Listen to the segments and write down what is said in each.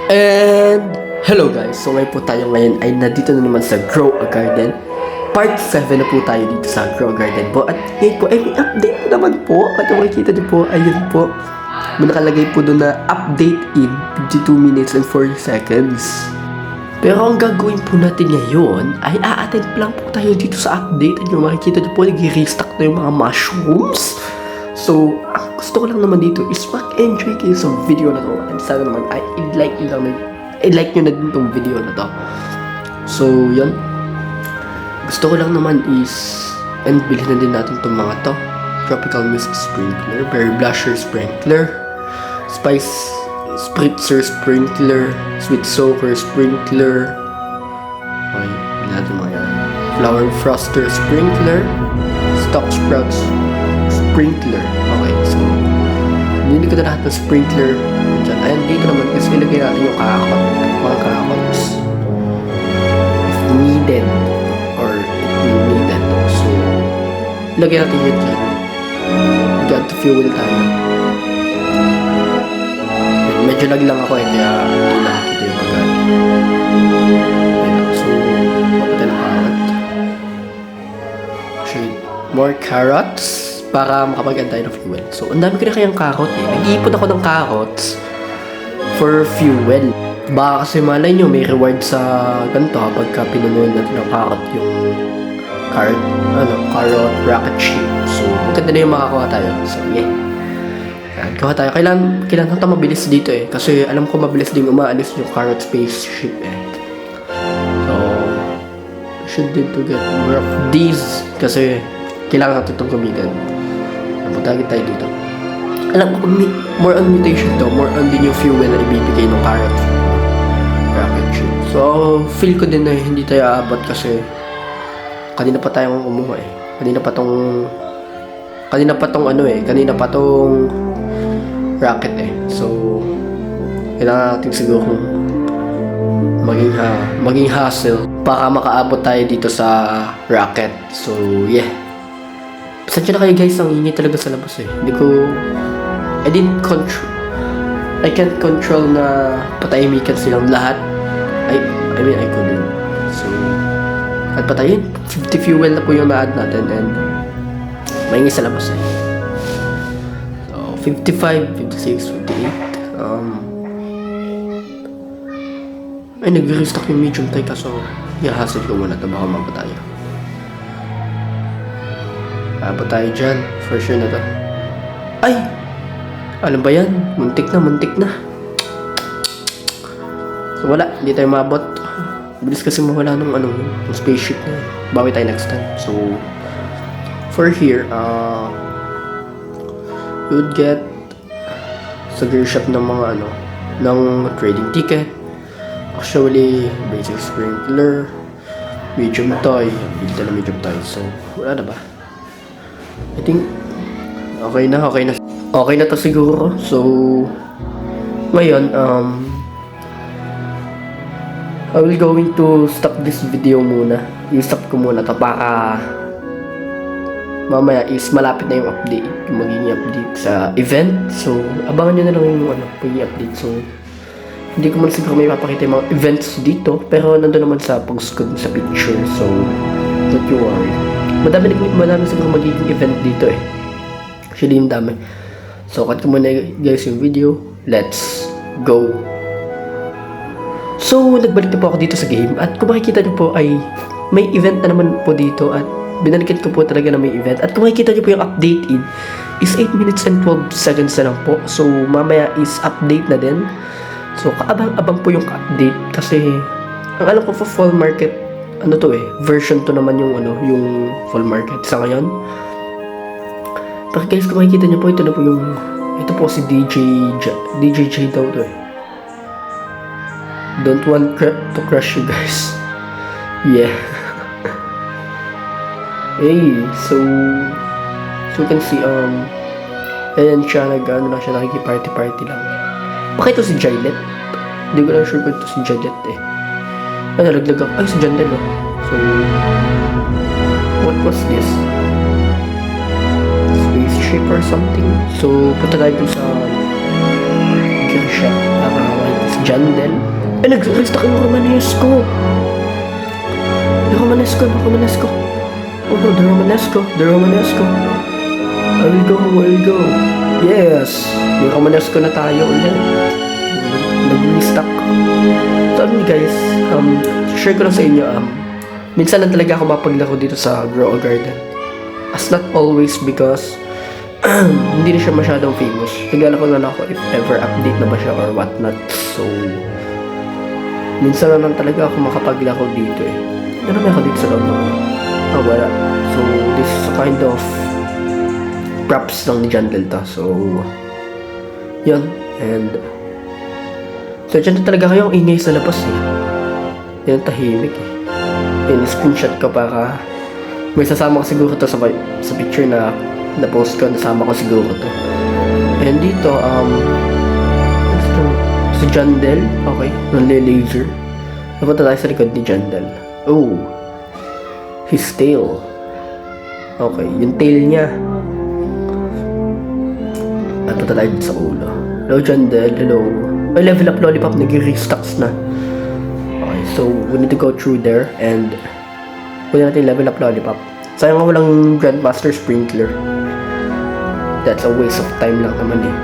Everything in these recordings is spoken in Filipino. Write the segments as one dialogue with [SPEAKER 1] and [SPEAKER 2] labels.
[SPEAKER 1] And hello guys, so ngayon po tayo ngayon ay nandito na naman sa Grow a Garden. Part 7 na po tayo dito sa Grow a Garden po. At ngayon po ay may update po naman po. At yung makikita niyo po, ayun po, may nakalagay po doon na update in 52 minutes and 40 seconds. Pero ang gagawin po natin ngayon ay a-attend pa lang po tayo dito sa update. At yung makikita niyo po, nag-restock na yung mga mushrooms. So, ang gusto ko lang naman dito is mag-enjoy kayo sa video na to. And sana naman ay i-like nyo na din tong video na to. So, yun. Gusto ko lang naman is, and bilhin na din natin tong mga to. Tropical Mist Sprinkler, Berry Blusher Sprinkler, Spice Spritzer Sprinkler, Sweet Soaker Sprinkler, okay, bilhin natin mga yan. Flower Froster Sprinkler, Stock Sprouts Sprinkler. Okay, so hindi ko na lahat ng sprinkler dyan. Ayan, dito naman kasi ilagay natin yung kakot, mga kakots if needed or if needed. So ilagay natin yun dyan. Got to fuel tayo. Medyo lag lang ako kaya hindi lang kita yung agad. So papatay na carrot. Shade more carrots para makapaganda tayo ng fuel. So, ang dami ko na kayang carrot eh. Nag-iipon ako ng carrots for fuel. Baka kasi malay nyo, may reward sa ganito kapag pinunuan natin ng carrot yung carrot rocket ship. So, maganda na yung makakuha tayo. So, yeah. Yan, kuha tayo. Kailan ito mabilis dito eh. Kasi alam ko mabilis din umaalis yung carrot spaceship eh. So, should need to get more of these kasi kailangan natin itong gamitin. Pagkagit tayo dito. Alam ko, more on mutation to, more on din yung fuel na ibibigay ng carrot rocket ship. So, feel ko din na hindi tayo aabot kasi kanina pa tayong umuha eh. Kanina pa tong rocket eh. So, kailangan natin siguro maging hassle para makaabot tayo dito sa rocket. So, yeah. Pasensya na kayo guys, ang ingay talaga sa labas eh. I can't control na patahimikan silang lahat. I couldn't. So, at patayin, 50 fuel na po yung na-add natin and maingay sa labas eh. So, 55, 56, 58. Ay, nag-restock yung medium tayo kaso i-hassle ko muna ito baka mapa tayo. Abot tayo dyan. For sure na to. Ay! Alam ba yan? Muntik na. So wala. Hindi tayo mabot. Bilis kasi mawala ng yung spaceship na. Bawi tayo next time. So for here, you would get sa gear shop ng mga ng trading ticket. Actually, basic sprinkler, medium toy. Build na medium toy. So wala na ba? I think okay na to siguro. So ngayon I will going to stop this video muna. I-stop ko muna to para mamaya is malapit na yung update, yung magiging update sa event. So abangan nyo na lang yung magiging update. So hindi ko man siguro may papakita yung mga events dito, pero nandun naman sa post-code sa picture. So don't you worry. Madami siguro magiging event dito eh. Actually, yung dami. So, cut ko muna guys yung video. Let's go! So, nagbalik na po ako dito sa game. At kung makikita nyo po ay may event na naman po dito. At binalikan ko po talaga na may event. At kung makikita nyo po yung update in is 8 minutes and 12 seconds na lang po. So, mamaya is update na din. So, kaabang-abang po yung update. Kasi, ang alam ko for fall market version to naman yung yung full market sa ngayon. Pero guys, kung makikita niyo po, ito po si DJ daw to eh. Don't want to crush you guys. Yeah. Hey, so you can see ayan siya nakiki-party lang. Baka ito si Jailet. Hindi ko lang sure kung ito si Jailet eh. Nalaglag ako. Ay, si John din, no? So, what was this? Spaceship or something? So, punta tayo dun sa gear shop para makita si Jandel. Nag-restock yung Romanesco. Romanesco. Oh no, the Romanesco. I will go. Yes! May Romanesco na tayo ulit. Nag-restock. So, guys, share ko lang sa inyo, minsan lang talaga ako mapaglaro dito sa Grow a Garden. As not always because hindi na siya masyadong famous. Naglalako na ako if ever update na ba siya or whatnot. So, minsan lang talaga ako makapaglaro dito eh. Ano may ako dito sa loob naman? Oh, wala. So, this is a kind of props lang ni Jandel to. So, yun. And, so, dyan na talaga kayong ingay sa labas eh. Yan, tahimik eh. Yan, screenshot ko para may sasama ko siguro to sa picture na post ko. Nasama ko siguro to. And dito, si Jandel. Okay, nanle-laser. Napunta tayo sa likod ni Jandel. Oh, his tail. Okay, yung tail niya. At punta tayo sa ulo. Hello, Jandel. Hello. Ay, level up lollipop. Nag-restocks na. Okay, so we need to go through there and pwede natin level up lollipop. Sayang nga walang Grandmaster Sprinkler. That's a waste of time lang naman eh.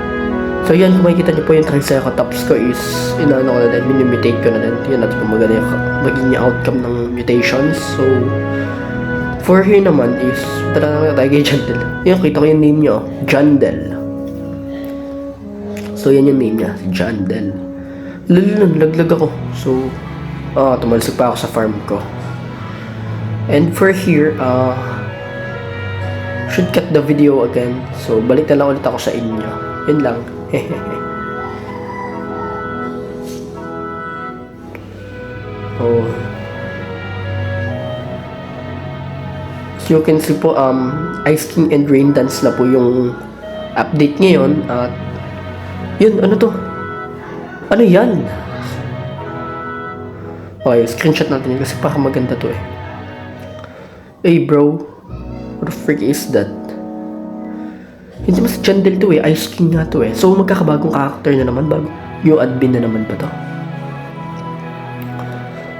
[SPEAKER 1] So yan, kung makikita niyo po yung Triceratops ko is inaano ko na din, minimutate ko na din. Yan natin kung maganda yung magiging outcome ng mutations. So for here naman is talaga tayo kay Jandel. Yan, kita ko yung name niya, Jandel. So yan yung name niya, Jandel. Laglag ako. So tumalsik pa ako sa farm ko. And for here, should cut the video again. So balik na lang ulit ako sa inyo. Yun lang. Oh. As you can see po, Ice King and Rain Dance na po yung update ngayon. At yun, ano to? Ano yan? Okay, screenshot natin yun kasi parang maganda to eh. Hey bro, what the frick is that? Hindi mas Jandel to eh, Ice King nga to eh. So magkakabagong character na naman, bago yung admin na naman pa to.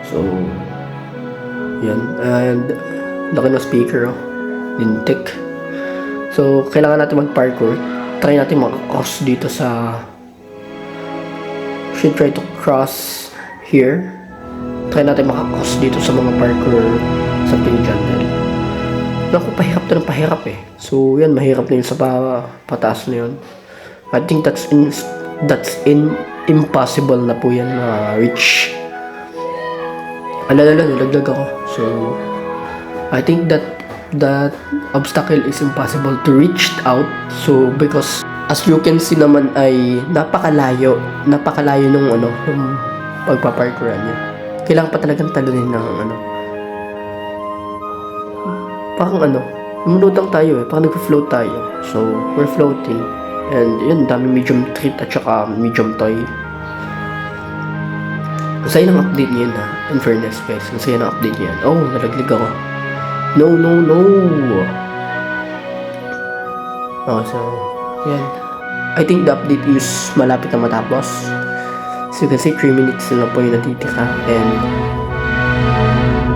[SPEAKER 1] So yan, and laki ng speaker oh, lintik. So kailangan natin mag-parkour. Try natin mag-cross dito sa, should try to cross here. Try natin maka-cross dito sa mga parkour sa Pin Jandel. Naku, pahirap to ng pahirap eh. So yan, mahirap na yun sa pataas na yun. I think that's impossible na po yan na reach. Alala, nalaglag ako. So I think that obstacle is impossible to reach out. So because as you can see naman ay napakalayo nung nung pagpaparkouran niya. Kailangan pa talagang talunin ng parang lumulutang tayo eh, parang nag-float tayo. So we're floating. And yun, dami medium treat at saka medium toy. Masaya ng update niyan ha. In fairness guys, masaya ng update niyan. Oh, nalaglig ako. No. Oh, so yan. I think the update is malapit na matapos. So you can see 3 minutes na po yung natitira. And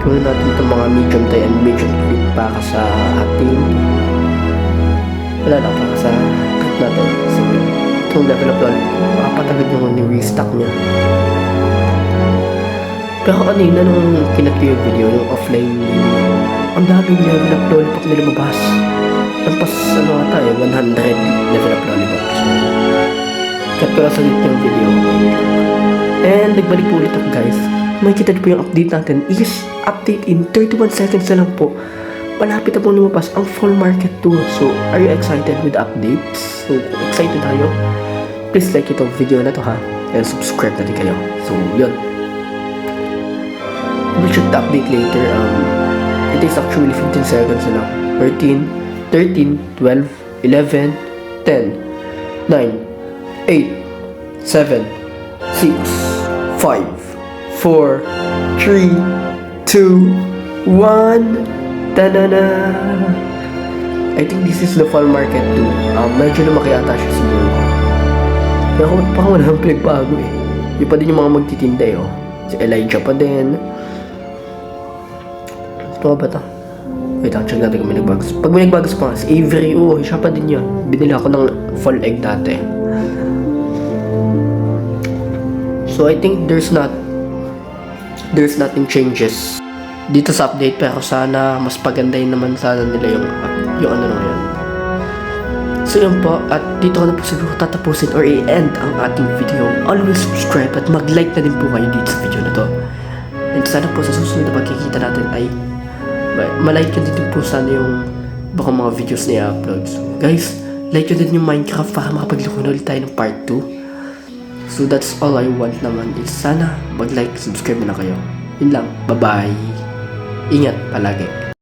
[SPEAKER 1] gawin natin itong mga medium toy and medium treat para sa ating para sa treat natin. So itong level up doon, makapatagad yung ni-restock niya. Pero kanina nung kinat ko yung video, yung offline, ang daming level up lollipop na lumabas. Lampas 100 level up lollipop. So cut ko lang sa yung video. And nagbalik po ulit ako guys. Makikita niyo po yung update natin is update in 31 seconds na lang po. Malapit na po lumabas ang Fall Market 2. So are you excited with updates? So excited tayo? Please like itong video na to ha. And subscribe na din kayo. So yun. We should update later. It is actually 15 seconds na lang. 13, 12, 11, 10, 9, 8, 7, 6, 5, 4, 3, 2, 1. Ta-da-da! I think this is the Fall Market 2. Medyo lumaki ata siya siguro. Pero parang wala nang pinagbago eh. Yung pa din yung mga magtitinda eh, oh. Si Elijah pa din. Ito ba ito? Wait lang, check natin kung may nagbagos. Pag may nagbagos pa, si Avery, siya pa din yun. Binili ako ng full egg dati. So I think there's nothing changes dito sa update, pero sana mas pagandahin naman sana nila yung ano na yun. So yun po, at dito ko na po siguro tatapusin or i-end ang ating video. Always subscribe at mag-like na din po kayo dito sa video na to. And sana po sa susunod na pagkikita natin ay malike nyo din po sana yung baka mga videos na i-upload. So, guys, like nyo din yung Minecraft para makapaglaro na ulit tayo ng part 2. So that's all I want naman is sana mag-like, subscribe na kayo. Yun lang, bye-bye. Ingat palagi.